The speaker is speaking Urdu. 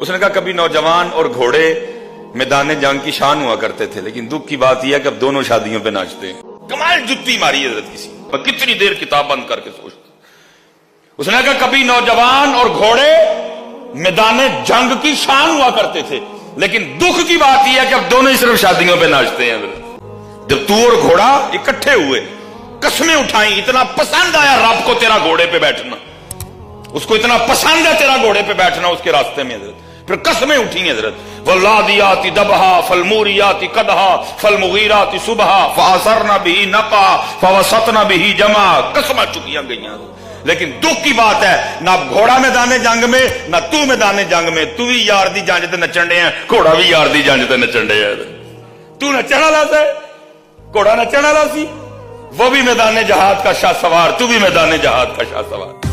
اس نے کہا کبھی نوجوان اور گھوڑے میدان جنگ کی شان ہوا کرتے تھے، لیکن دکھ کی بات یہ ہے کہ اب دونوں شادیوں پہ ناچتے ہیں۔ کمال جتی ماری حضرت کسی، میں کتنی دیر کتاب بند کر کے سوچتا۔ اس نے کہا کبھی نوجوان اور گھوڑے میدان جنگ کی شان ہوا کرتے تھے، لیکن دکھ کی بات یہ ہے کہ اب دونوں ہی صرف شادیوں پہ ناچتے ہیں۔ جب تو اور گھوڑا اکٹھے ہوئے، قسمیں اٹھائیں، اتنا پسند آیا رب کو تیرا گھوڑے پہ بیٹھنا، اس کو اتنا پسند ہے تیرا گھوڑے پہ بیٹھنا اس کے راستے میں حضرت، پھر قسمیں اٹھی حضرت، واللادیات دبہا فالموریات قدہا فالمغیرات صبحا فاثرن بہ نقعا فوسطن بہ جمعا، قسمیں چکیاں گئیاں۔ لیکن دکھ کی بات ہے، نہ گھوڑا میدان جنگ میں، نہ تو میدان جنگ میں، تو بھی یار دی جنگ تے نچن ڈے ہیں، گھوڑا بھی یار دی جنگ تے نچن ڈے ہے۔ تو نچن والا سی، گھوڑا نچن والا سی، وہ بھی میدان جہاد کا شاہ سوار، تو بھی میدان جہاد کا شاہ سوار۔